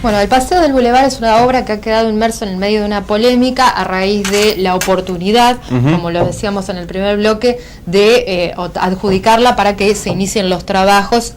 Bueno, el Paseo del Boulevard es una obra que ha quedado inmerso en el medio de una polémica a raíz de la oportunidad, como lo decíamos en el primer bloque, de adjudicarla para que se inicien los trabajos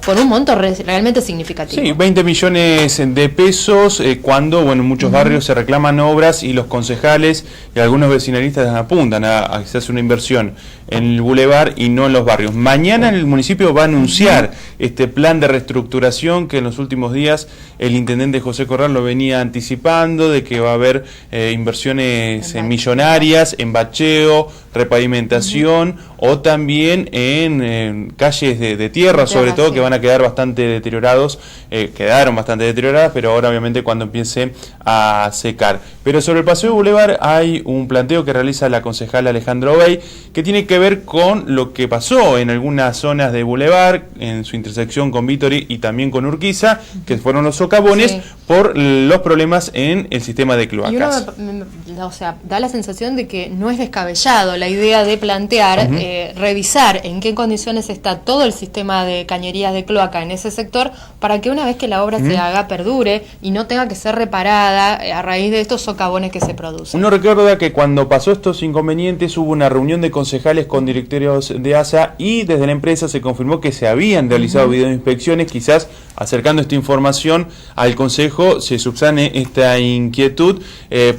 con un monto realmente significativo. Sí, 20 millones de pesos cuando, bueno, en muchos barrios se reclaman obras y los concejales y algunos vecinalistas apuntan a que se hace una inversión en el Boulevard y no en los barrios. Mañana el municipio va a anunciar este plan de reestructuración que en los últimos días el intendente José Corral lo venía anticipando, de que va a haber inversiones millonarias en bacheo, repavimentación o también en calles de tierra, sobre todo, que van a quedar bastante deteriorados, quedaron bastante deterioradas, pero ahora obviamente cuando empiece a secar. Pero sobre el Paseo Boulevard hay un planteo que realiza la concejala Alejandra Obey, que tiene que ver con lo que pasó en algunas zonas de Boulevard, en su intersección con Vítori y también con Urquiza, que fueron los socavones, por los problemas en el sistema de cloacas. Y uno, o sea, da la sensación de que no es descabellado la idea de plantear, revisar en qué condiciones está todo el sistema de cañerías de cloaca en ese sector, para que una vez que la obra se haga perdure y no tenga que ser reparada a raíz de estos socavones que se producen. Uno recuerda que cuando pasó estos inconvenientes hubo una reunión de concejales con directorios de ASA y desde la empresa se confirmó que se habían realizado videoinspecciones, quizás acercando esta información al Consejo se subsane esta inquietud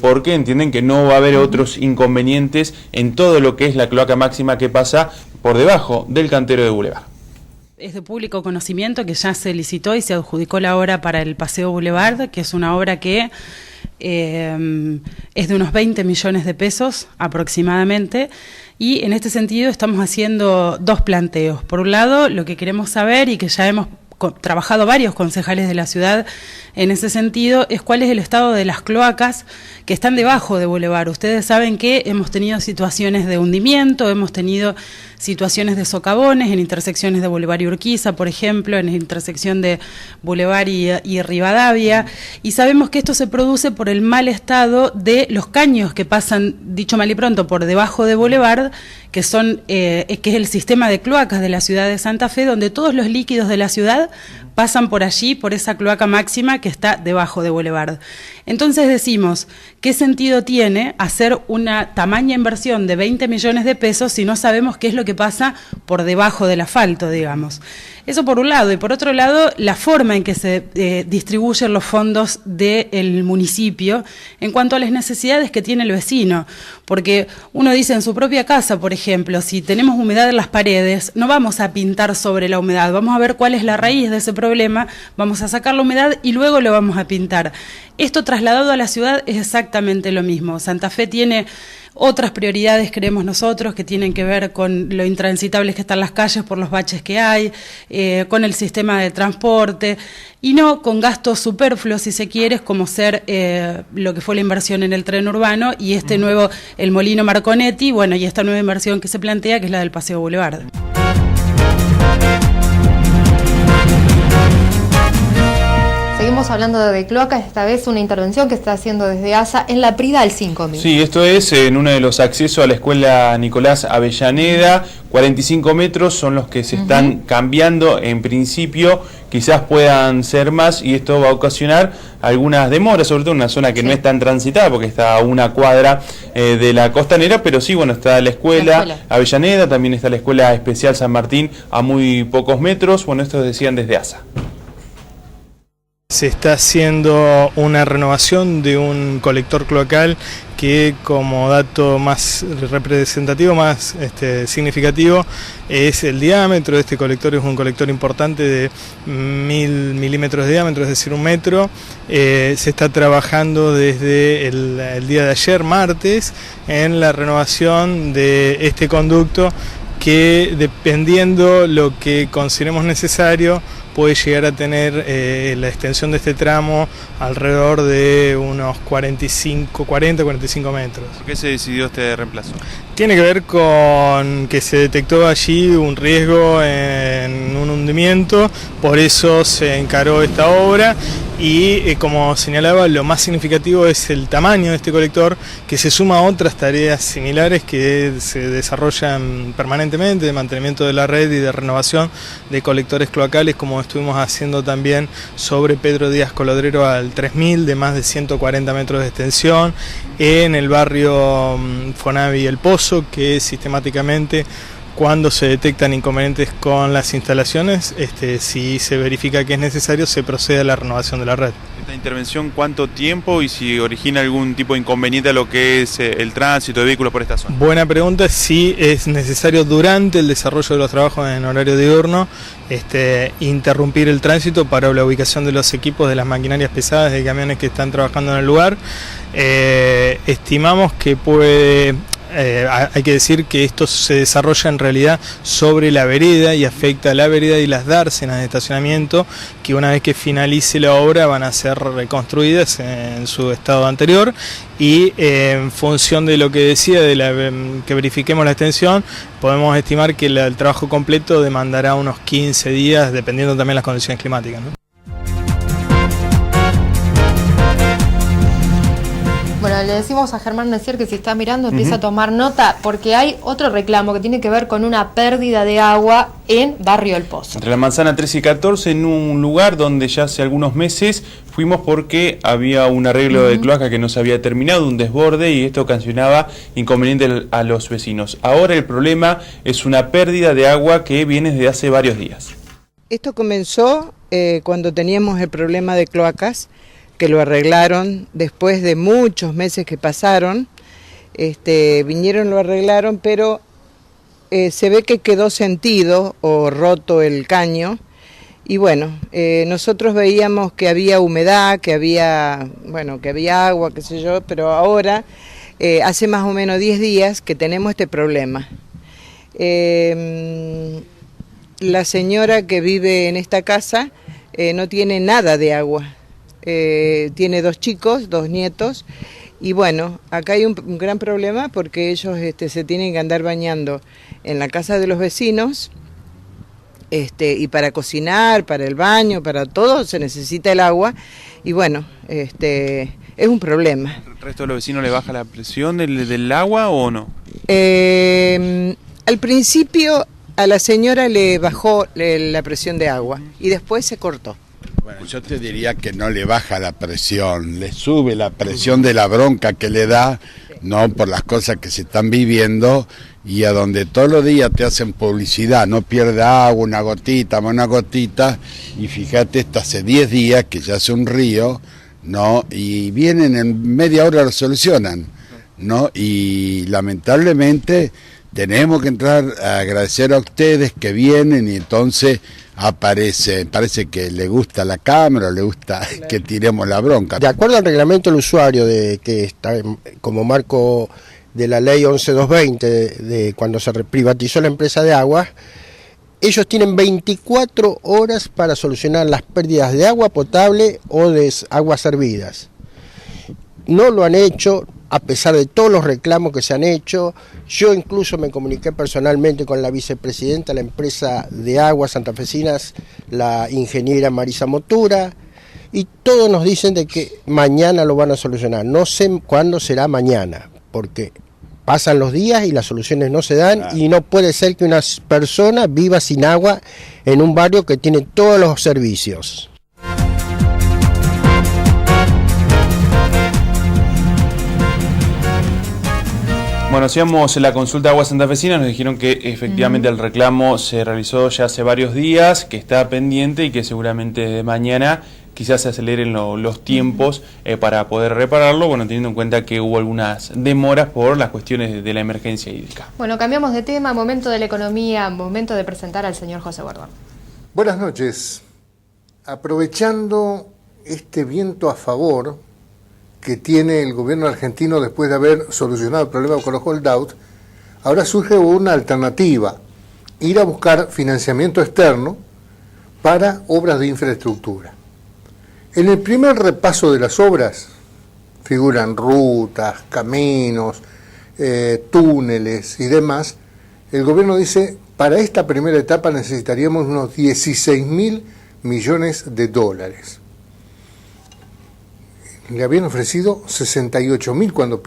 porque entienden que no va a haber otros inconvenientes en todo lo que es la cloaca máxima que pasa por debajo del cantero de Boulevard. Es de público conocimiento que ya se licitó y se adjudicó la obra para el Paseo Boulevard, que es una obra que es de unos 20 millones de pesos aproximadamente, y en este sentido estamos haciendo dos planteos. Por un lado, lo que queremos saber y que ya hemos trabajado varios concejales de la ciudad en ese sentido, es cuál es el estado de las cloacas que están debajo de Boulevard. Ustedes saben que hemos tenido situaciones de hundimiento, hemos tenido situaciones de socavones en intersecciones de Boulevard y Urquiza, por ejemplo, en la intersección de Boulevard y Rivadavia, y sabemos que esto se produce por el mal estado de los caños que pasan, dicho mal y pronto, por debajo de Boulevard, que es el sistema de cloacas de la ciudad de Santa Fe, donde todos los líquidos de la ciudad pasan por allí, por esa cloaca máxima que está debajo de Boulevard. Entonces decimos, ¿qué sentido tiene hacer una tamaña inversión de 20 millones de pesos si no sabemos qué es lo que pasa por debajo del asfalto, digamos? Eso por un lado, y por otro lado, la forma en que se distribuyen los fondos del municipio en cuanto a las necesidades que tiene el vecino. Porque uno dice en su propia casa, por ejemplo, si tenemos humedad en las paredes, no vamos a pintar sobre la humedad, vamos a ver cuál es la raíz de ese problema, vamos a sacar la humedad y luego lo vamos a pintar. Esto trasladado a la ciudad es exactamente lo mismo. Santa Fe tiene otras prioridades, creemos nosotros, que tienen que ver con lo intransitables que están las calles por los baches que hay, con el sistema de transporte, y no con gastos superfluos, si se quiere, como ser lo que fue la inversión en el tren urbano y este nuevo, el Molino Marconetti, bueno, y esta nueva inversión que se plantea, que es la del Paseo Boulevard. Seguimos hablando de cloacas, esta vez una intervención que está haciendo desde ASA en la Prida al 5000. Sí, esto es en uno de los accesos a la escuela Nicolás Avellaneda. 45 metros son los que se están cambiando en principio, quizás puedan ser más y esto va a ocasionar algunas demoras, sobre todo en una zona que no es tan transitada porque está a una cuadra de la costanera, pero sí, bueno, está la escuela Avellaneda, también está la escuela especial San Martín a muy pocos metros. Bueno, esto decían desde ASA. Se está haciendo una renovación de un colector cloacal que, como dato más representativo, más significativo, es el diámetro de este colector. Es un colector importante de 1000 milímetros de diámetro, es decir, 1 metro. Se está trabajando desde el día de ayer, martes, en la renovación de este conducto que, dependiendo lo que consideremos necesario, puede llegar a tener la extensión de este tramo alrededor de unos 40-45 metros. ¿Por qué se decidió este reemplazo? Tiene que ver con que se detectó allí un riesgo en un hundimiento, por eso se encaró esta obra y como señalaba, lo más significativo es el tamaño de este colector, que se suma a otras tareas similares que se desarrollan permanentemente, de mantenimiento de la red y de renovación de colectores cloacales, como estuvimos haciendo también sobre Pedro Díaz Colodrero al 3000, de más de 140 metros de extensión, en el barrio Fonavi El Pozo, que sistemáticamente, cuando se detectan inconvenientes con las instalaciones, si se verifica que es necesario, se procede a la renovación de la red. ¿Esta intervención cuánto tiempo y si origina algún tipo de inconveniente a lo que es el tránsito de vehículos por esta zona? Buena pregunta. Sí es necesario durante el desarrollo de los trabajos en horario diurno interrumpir el tránsito para la ubicación de los equipos, de las maquinarias pesadas, de camiones que están trabajando en el lugar. Estimamos que puede... hay que decir que esto se desarrolla en realidad sobre la vereda y afecta a la vereda y las dársenas de estacionamiento, que una vez que finalice la obra van a ser reconstruidas en su estado anterior, y en función de lo que decía, que verifiquemos la extensión, podemos estimar que el trabajo completo demandará unos 15 días, dependiendo también de las condiciones climáticas, ¿no? Bueno, le decimos a Germán Necier que si está mirando empieza a tomar nota, porque hay otro reclamo que tiene que ver con una pérdida de agua en Barrio El Pozo. Entre la manzana 13 y 14, en un lugar donde ya hace algunos meses fuimos porque había un arreglo de cloaca que no se había terminado, un desborde, y esto ocasionaba inconveniente a los vecinos. Ahora el problema es una pérdida de agua que viene desde hace varios días. Esto comenzó cuando teníamos el problema de cloacas, que lo arreglaron después de muchos meses que pasaron. Vinieron, lo arreglaron, pero se ve que quedó sentido o roto el caño, y bueno, nosotros veíamos que había humedad, que había agua, qué sé yo, pero ahora hace más o menos 10 días que tenemos este problema. La señora que vive en esta casa no tiene nada de agua. Tiene 2 chicos, 2 nietos, y bueno, acá hay un gran problema porque ellos se tienen que andar bañando en la casa de los vecinos, y para cocinar, para el baño, para todo se necesita el agua, y bueno, es un problema. ¿El resto de los vecinos le baja la presión del agua o no? Al principio a la señora le bajó la presión de agua y después se cortó. Bueno, yo te diría que no le baja la presión, le sube la presión de la bronca que le da, ¿no? Por las cosas que se están viviendo, y a donde todos los días te hacen publicidad, no pierda agua, una gotita, y fíjate, esto hace 10 días que ya hace un río, ¿no? Y vienen en media hora, lo solucionan, ¿no? Y lamentablemente tenemos que entrar a agradecer a ustedes que vienen, y entonces parece que le gusta la cámara, le gusta que tiremos la bronca. De acuerdo al reglamento del usuario, que está como marco de la ley 11220, de cuando se privatizó la empresa de aguas, ellos tienen 24 horas para solucionar las pérdidas de agua potable o de aguas servidas. No lo han hecho, a pesar de todos los reclamos que se han hecho. Yo incluso me comuniqué personalmente con la vicepresidenta de la empresa de aguas santafesinas, la ingeniera Marisa Motura, y todos nos dicen de que mañana lo van a solucionar. No sé cuándo será mañana, porque pasan los días y las soluciones no se dan, y no puede ser que una persona viva sin agua en un barrio que tiene todos los servicios. Bueno, hacíamos la consulta de Aguas Santafesinas, nos dijeron que efectivamente el reclamo se realizó ya hace varios días, que está pendiente y que seguramente de mañana quizás se aceleren los tiempos para poder repararlo, bueno, teniendo en cuenta que hubo algunas demoras por las cuestiones de la emergencia hídrica. Bueno, cambiamos de tema, momento de la economía, momento de presentar al señor José Bordón. Buenas noches. Aprovechando este viento a favor que tiene el gobierno argentino después de haber solucionado el problema con los holdout, ahora surge una alternativa: ir a buscar financiamiento externo para obras de infraestructura. En el primer repaso de las obras figuran rutas, caminos, túneles y demás. El gobierno dice, para esta primera etapa necesitaríamos unos 16.000 millones de dólares. le habían ofrecido 68.000 cuando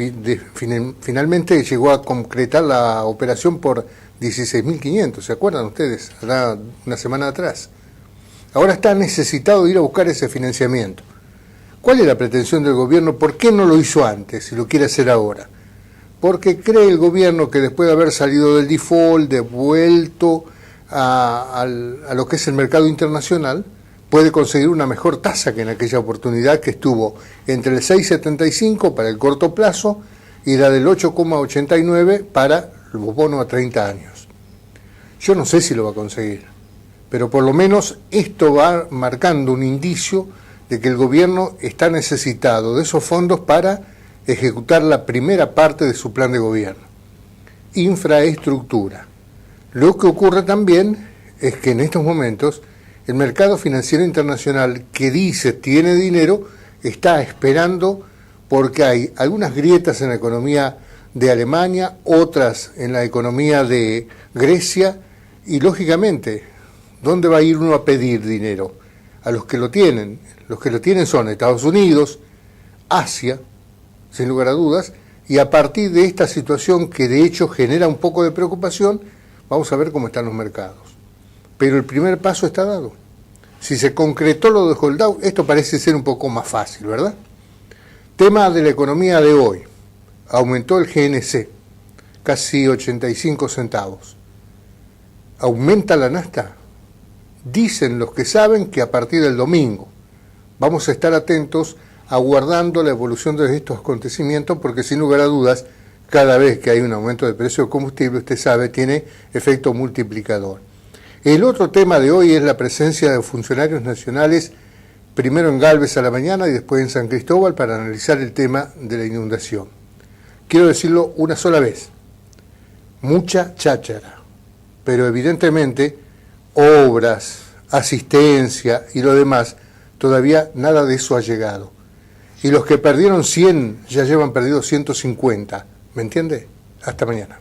finalmente llegó a concretar la operación por 16.500, ¿se acuerdan ustedes? Hará una semana atrás. Ahora está necesitado de ir a buscar ese financiamiento. ¿Cuál es la pretensión del gobierno? ¿Por qué no lo hizo antes si lo quiere hacer ahora? Porque cree el gobierno que después de haber salido del default, devuelto a lo que es el mercado internacional, puede conseguir una mejor tasa que en aquella oportunidad, que estuvo entre el 6,75 para el corto plazo y la del 8,89 para los bonos a 30 años. Yo no sé si lo va a conseguir, pero por lo menos esto va marcando un indicio de que el gobierno está necesitado de esos fondos para ejecutar la primera parte de su plan de gobierno, infraestructura. Lo que ocurre también es que en estos momentos el mercado financiero internacional, que dice tiene dinero, está esperando, porque hay algunas grietas en la economía de Alemania, otras en la economía de Grecia, y lógicamente, ¿dónde va a ir uno a pedir dinero? A los que lo tienen. Los que lo tienen son Estados Unidos, Asia, sin lugar a dudas, y a partir de esta situación que de hecho genera un poco de preocupación, vamos a ver cómo están los mercados. Pero el primer paso está dado. Si se concretó lo de Holdout, esto parece ser un poco más fácil, ¿verdad? Tema de la economía de hoy. Aumentó el GNC, casi 85 centavos. ¿Aumenta la nafta? Dicen los que saben que a partir del domingo. Vamos a estar atentos, aguardando la evolución de estos acontecimientos, porque sin lugar a dudas, cada vez que hay un aumento del precio de combustible, usted sabe, tiene efecto multiplicador. El otro tema de hoy es la presencia de funcionarios nacionales, primero en Galvez a la mañana y después en San Cristóbal, para analizar el tema de la inundación. Quiero decirlo una sola vez, mucha cháchara, pero evidentemente obras, asistencia y lo demás, todavía nada de eso ha llegado. Y los que perdieron 100 ya llevan perdido 150, ¿me entiende? Hasta mañana.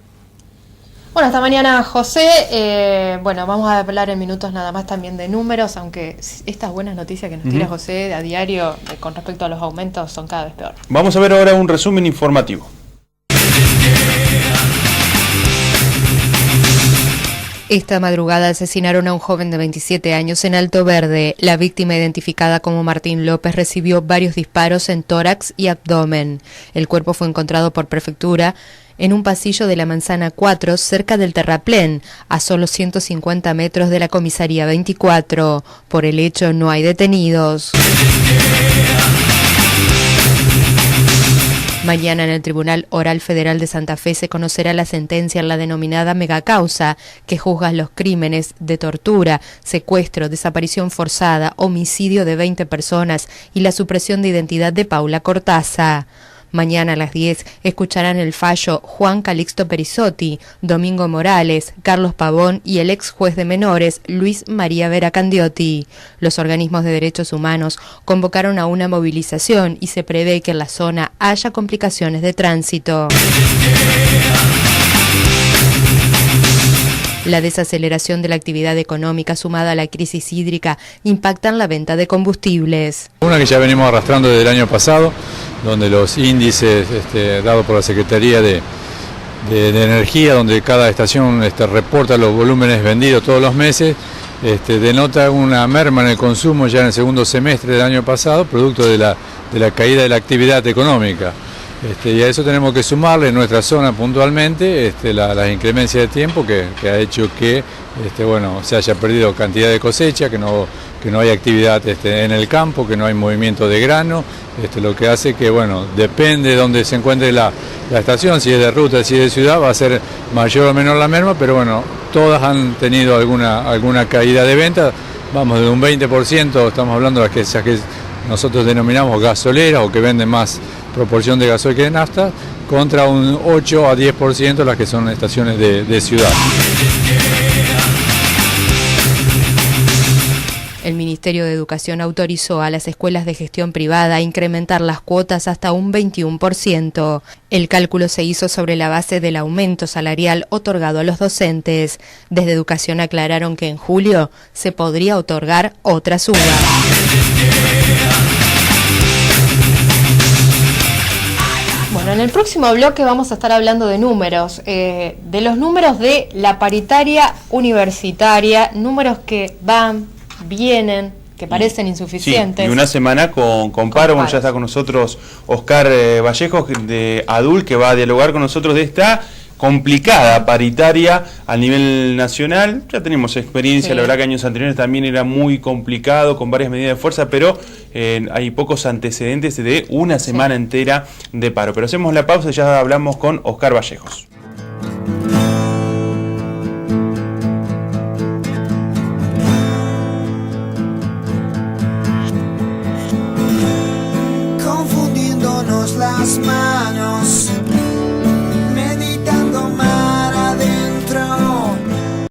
Bueno, hasta mañana, José. Bueno, vamos a hablar en minutos nada más también de números, aunque estas buenas noticias que nos tira José a diario con respecto a los aumentos son cada vez peor. Vamos a ver ahora un resumen informativo. Esta madrugada asesinaron a un joven de 27 años en Alto Verde. La víctima, identificada como Martín López, recibió varios disparos en tórax y abdomen. El cuerpo fue encontrado por prefectura en un pasillo de la Manzana 4, cerca del terraplén, a solo 150 metros de la comisaría 24. Por el hecho no hay detenidos. Mañana en el Tribunal Oral Federal de Santa Fe se conocerá la sentencia en la denominada megacausa, que juzga los crímenes de tortura, secuestro, desaparición forzada, homicidio de 20 personas y la supresión de identidad de Paula Cortázar. Mañana a las 10 escucharán el fallo Juan Calixto Perizotti, Domingo Morales, Carlos Pavón y el ex juez de menores Luis María Vera Candiotti. Los organismos de derechos humanos convocaron a una movilización y se prevé que en la zona haya complicaciones de tránsito. La desaceleración de la actividad económica sumada a la crisis hídrica impactan la venta de combustibles. Una que ya venimos arrastrando desde el año pasado, donde los índices dados por la Secretaría de Energía, donde cada estación reporta los volúmenes vendidos todos los meses, denota una merma en el consumo ya en el segundo semestre del año pasado, producto de la caída de la actividad económica. Y a eso tenemos que sumarle en nuestra zona puntualmente las inclemencias de tiempo que ha hecho que se haya perdido cantidad de cosecha, que no hay actividad en el campo, que no hay movimiento de grano, lo que hace que, depende de dónde se encuentre la estación, si es de ruta, si es de ciudad, va a ser mayor o menor la merma, pero todas han tenido alguna caída de venta, vamos de un 20%, estamos hablando de esas que nosotros denominamos gasoleras o que venden más proporción de gasoil que de nafta, contra un 8 a 10% las que son estaciones de ciudad. El Ministerio de Educación autorizó a las escuelas de gestión privada a incrementar las cuotas hasta un 21%. El cálculo se hizo sobre la base del aumento salarial otorgado a los docentes. Desde Educación aclararon que en julio se podría otorgar otra suba. Bueno, en el próximo bloque vamos a estar hablando de números, de los números de la paritaria universitaria, números que van, vienen, que parecen insuficientes. Sí, y una semana con paro. Bueno, ya está con nosotros Oscar Vallejos de ADUL, que va a dialogar con nosotros de esta complicada paritaria a nivel nacional. Ya tenemos experiencia, sí. La verdad que años anteriores también era muy complicado, con varias medidas de fuerza, pero hay pocos antecedentes de una semana entera de paro. Pero hacemos la pausa y ya hablamos con Oscar Vallejos.